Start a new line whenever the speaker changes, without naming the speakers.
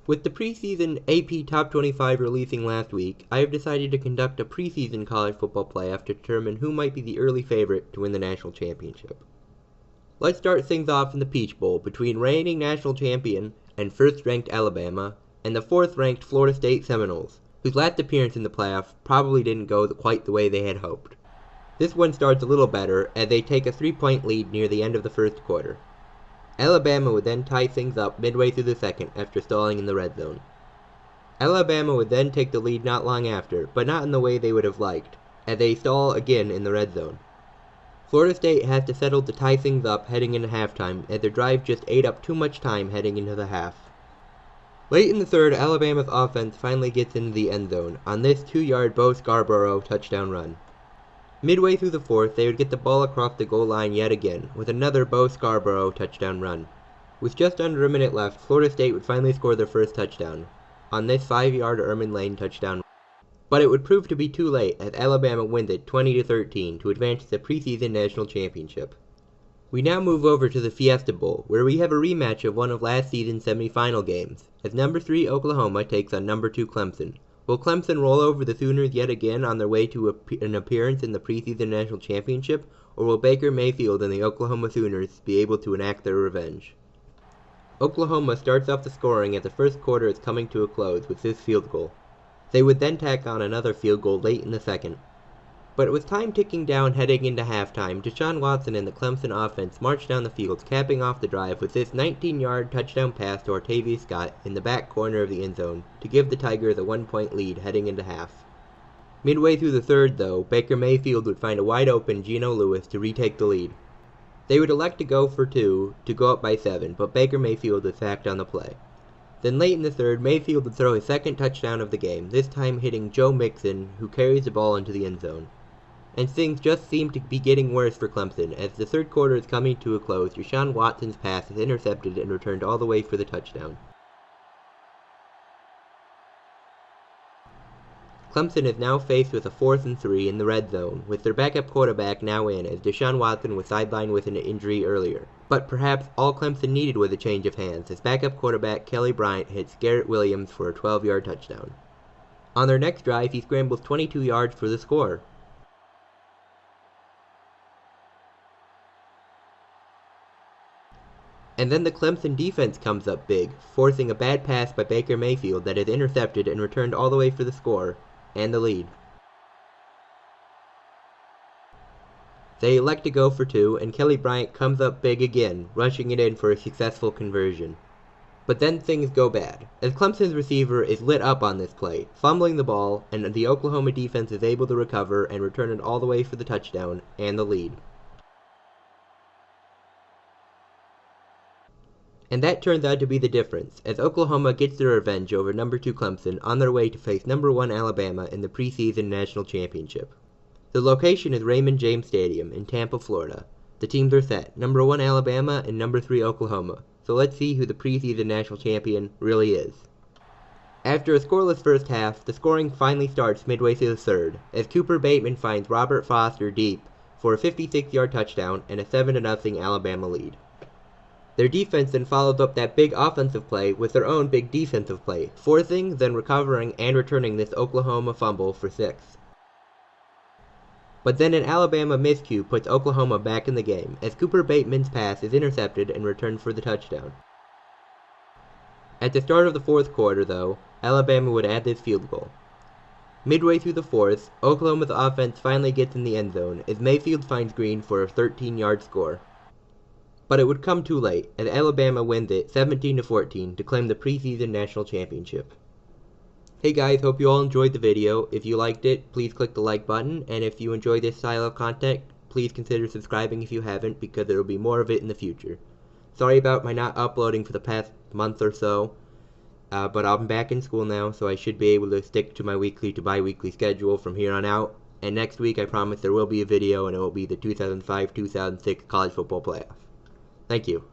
With the preseason AP Top 25 releasing last week, I have decided to conduct a preseason college football playoff to determine who might be the early favorite to win the national championship. Let's start things off in the Peach Bowl between reigning national champion and first-ranked Alabama and the fourth-ranked Florida State Seminoles, whose last appearance in the playoff probably didn't go quite the way they had hoped. This one starts a little better as they take a 3-point lead near the end of the first quarter. Alabama would then tie things up midway through the second after stalling in the red zone. Alabama would then take the lead not long after, but not in the way they would have liked, as they stall again in the red zone. Florida State has to settle to tie things up heading into halftime, as their drive just ate up too much time heading into the half. Late in the third, Alabama's offense finally gets into the end zone on this 2-yard Bo Scarborough touchdown run. Midway through the fourth, they would get the ball across the goal line yet again, with another Bo Scarborough touchdown run. With just under a minute left, Florida State would finally score their first touchdown, on this 5-yard Erman Lane touchdown run. But it would prove to be too late, as Alabama wins it 20-13 to advance to the preseason national championship. We now move over to the Fiesta Bowl, where we have a rematch of one of last season's semifinal games, as number 3 Oklahoma takes on number 2 Clemson. Will Clemson roll over the Sooners yet again on their way to an appearance in the preseason national championship, or will Baker Mayfield and the Oklahoma Sooners be able to enact their revenge? Oklahoma starts off the scoring as the first quarter is coming to a close with this field goal. They would then tack on another field goal late in the second. But with time ticking down heading into halftime, Deshaun Watson and the Clemson offense marched down the field, capping off the drive with this 19-yard touchdown pass to Artavius Scott in the back corner of the end zone to give the Tigers a 1-point lead heading into half. Midway through the third, though, Baker Mayfield would find a wide-open Geno Lewis to retake the lead. They would elect to go for 2 to go up by 7, but Baker Mayfield was sacked on the play. Then late in the third, Mayfield would throw his second touchdown of the game, this time hitting Joe Mixon, who carries the ball into the end zone. And things just seem to be getting worse for Clemson. As the third quarter is coming to a close, Deshaun Watson's pass is intercepted and returned all the way for the touchdown. Clemson is now faced with a 4th and 3 in the red zone, with their backup quarterback now in, as Deshaun Watson was sidelined with an injury earlier. But perhaps all Clemson needed was a change of hands, as backup quarterback Kelly Bryant hits Garrett Williams for a 12-yard touchdown. On their next drive, he scrambles 22 yards for the score. And then the Clemson defense comes up big, forcing a bad pass by Baker Mayfield that is intercepted and returned all the way for the score, and the lead. They elect to go for 2, and Kelly Bryant comes up big again, rushing it in for a successful conversion. But then things go bad, as Clemson's receiver is lit up on this play, fumbling the ball, and the Oklahoma defense is able to recover and return it all the way for the touchdown, and the lead. And that turns out to be the difference, as Oklahoma gets their revenge over number 2 Clemson on their way to face number 1 Alabama in the preseason national championship. The location is Raymond James Stadium in Tampa, Florida. The teams are set, number 1 Alabama and number 3 Oklahoma, so let's see who the preseason national champion really is. After a scoreless first half, the scoring finally starts midway through the third, as Cooper Bateman finds Robert Foster deep for a 56-yard touchdown and a 7-0 Alabama lead. Their defense then follows up that big offensive play with their own big defensive play, forcing, then recovering, and returning this Oklahoma fumble for 6. But then an Alabama miscue puts Oklahoma back in the game, as Cooper Bateman's pass is intercepted and returned for the touchdown. At the start of the fourth quarter, though, Alabama would add this field goal. Midway through the fourth, Oklahoma's offense finally gets in the end zone, as Mayfield finds Green for a 13-yard score. But it would come too late, as Alabama wins it 17-14 to claim the preseason national championship. Hey guys, hope you all enjoyed the video. If you liked it, please click the like button, and if you enjoy this style of content, please consider subscribing if you haven't, because there will be more of it in the future. Sorry about my not uploading for the past month or so, but I'm back in school now, so I should be able to stick to my weekly to bi-weekly schedule from here on out, and next week I promise there will be a video, and it will be the 2005-2006 College Football Playoff. Thank you.